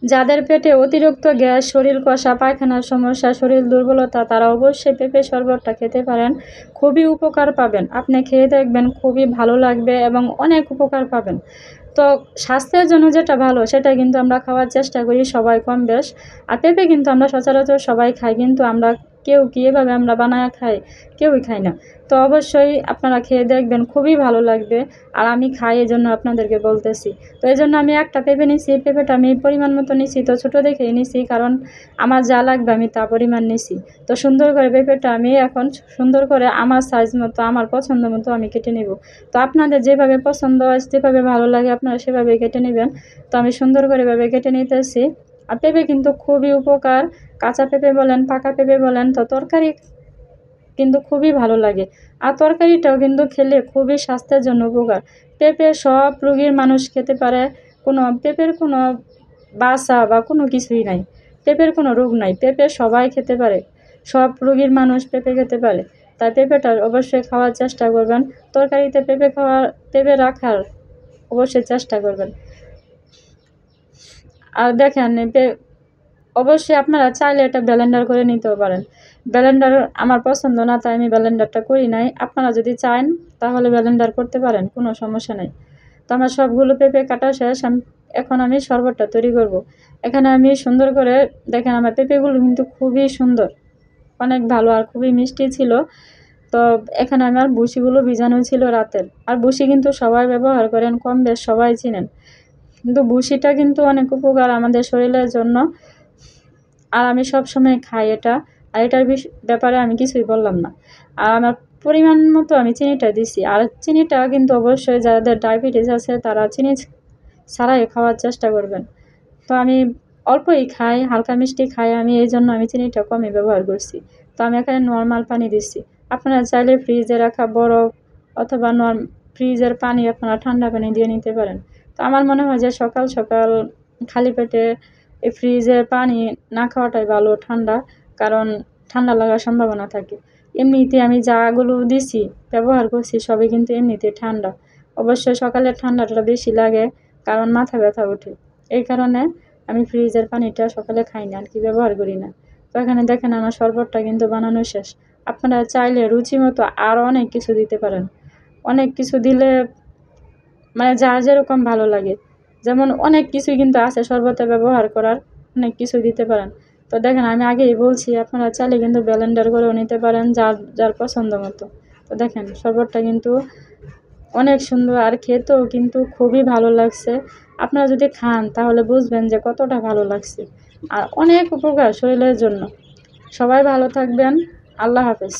যাদের পেটে অতিরিক্ত গ্যাস, শরীর কষা, পায়খানার সমস্যা, শরীর দুর্বলতা, তারা অবশ্যই পেঁপে শরবতটা খেতে পারেন। খুবই উপকার পাবেন। আপনি খেয়ে দেখবেন, খুবই ভালো লাগবে এবং অনেক উপকার পাবেন। তো স্বাস্থ্যের জন্য যেটা ভালো সেটা কিন্তু আমরা খাওয়ার চেষ্টা করি সবাই কম বেশ। আর পেঁপে কিন্তু আমরা সচরাচর সবাই খাই, কিন্তু আমরা কেউ কি এভাবে আমরা বানায়া খাই? কেউই খাই না। তো অবশ্যই আপনারা খেয়ে দেখবেন, খুবই ভালো লাগবে। আর আমি খাই, এজন্য আপনাদেরকে বলতেছি। তো এজন্য আমি একটা পেঁপে নিছি, পেঁপেটা আমি পরিমাণ মতো নিছি, তো ছোটো দেখেই নিছি, কারণ আমার যা লাগবে আমি তা পরিমাণ নিছি। তো সুন্দর করে পেঁপেটা আমি এখন সুন্দর করে আমার সাইজ মতো, আমার পছন্দ মতো আমি কেটে নিব। তো আপনাদের যেভাবে পছন্দ হয়, যেভাবে ভালো লাগে আপনারা সেভাবে কেটে নেবেন। তো আমি সুন্দর করে এভাবে কেটে নিতেছি। আর পেঁপে কিন্তু খুবই উপকার। কাঁচা পেঁপে বলেন, পাকা পেঁপে বলেন, তো তরকারি কিন্তু খুবই ভালো লাগে। আর তরকারিটাও কিন্তু খেলে খুবই স্বাস্থ্যের জন্য উপকার। পেঁপে সব রোগীর মানুষ খেতে পারে। পেঁপের কোনো বাছা বা কোনো কিছুই নাই। পেঁপের কোনো রোগ নাই। পেঁপে সবাই খেতে পারে। সব রোগীর মানুষ পেঁপে খেতে পারে। তাই পেঁপেটা অবশ্যই খাওয়ার চেষ্টা করবেন। তরকারিতে পেঁপে রাখার অবশ্যই চেষ্টা করবেন। আর দেখেন, অবশ্যই আপনারা চাইলে এটা ব্লেন্ডার করে নিতেও পারেন। ব্লেন্ডার আমার পছন্দ না, তাই আমি ব্লেন্ডারটা করি নাই। আপনারা যদি চান তাহলে ব্লেন্ডার করতে পারেন, কোনো সমস্যা নাই। তো আমার সবগুলো পেঁপে কাটা শেষ। এখন আমি শরবতটা তৈরি করব। এখানে আমি সুন্দর করে, দেখেন আমার পেঁপেগুলো কিন্তু খুবই সুন্দর, অনেক ভালো আর খুবই মিষ্টি ছিল। তো এখানে আমার ভুসিগুলো ভিজানো ছিল রাতের। আর ভুসি কিন্তু সবাই ব্যবহার করেন, কম বেশ সবাই চিনেন। কিন্তু ভুসিটা কিন্তু অনেক উপকার আমাদের শরীরের জন্য। আর আমি সবসময় খাই এটা। আর এটার ব্যাপারে আমি কিছুই বললাম না। আর আমার পরিমাণ মতো আমি চিনিটা দিছি। আর চিনিটা কিন্তু অবশ্যই যাদের ডায়াবেটিস আছে তারা চিনি ছাড়াই খাওয়ার চেষ্টা করবেন। তো আমি অল্পই খাই, হালকা মিষ্টি খাই আমি, এই জন্য আমি চিনিটা কমই ব্যবহার করছি। তো আমি এখানে নর্মাল পানি দিচ্ছি। আপনারা চাইলে ফ্রিজে রাখা বরফ অথবা ফ্রিজের পানি আপনারা ঠান্ডা পানি দিয়ে নিতে পারেন। তো আমার মনে হয় যে সকাল সকাল খালি পেটে এই ফ্রিজের পানি না খাওয়াটাই ভালো, ঠান্ডা, কারণ ঠান্ডা লাগার সম্ভাবনা থাকে। এমনিতে আমি যাগুলো দিছি, ব্যবহার করছি, সবই কিন্তু এমনিতে ঠান্ডা। অবশ্যই সকালের ঠান্ডাটা বেশি লাগে, কারণ মাথা ব্যথা ওঠে। এই কারণে আমি ফ্রিজের পানিটা সকালে খাই না, আর কি ব্যবহার করি না। তো এখানে দেখেন আমার শরবতটা কিন্তু বানানো শেষ। আপনারা চাইলে রুচি মতো আরও অনেক কিছু দিতে পারেন। অনেক কিছু দিলে মানে যার যেরকম ভালো লাগে, যেমন অনেক কিছুই কিন্তু আছে শরবতে ব্যবহার করার, অনেক কিছু দিতে পারেন। তো দেখেন আমি আগেই বলছি, আপনারা চাইলে কিন্তু ব্লেন্ডার করেও নিতে পারেন, যার যার পছন্দ মতো। তো দেখেন শরবতটা কিন্তু অনেক সুন্দর, আর খেতেও কিন্তু খুবই ভালো লাগছে। আপনারা যদি খান তাহলে বুঝবেন যে কতটা ভালো লাগছে। আর অনেক উপকার শরীরের জন্য। সবাই ভালো থাকবেন। আল্লাহ হাফেজ।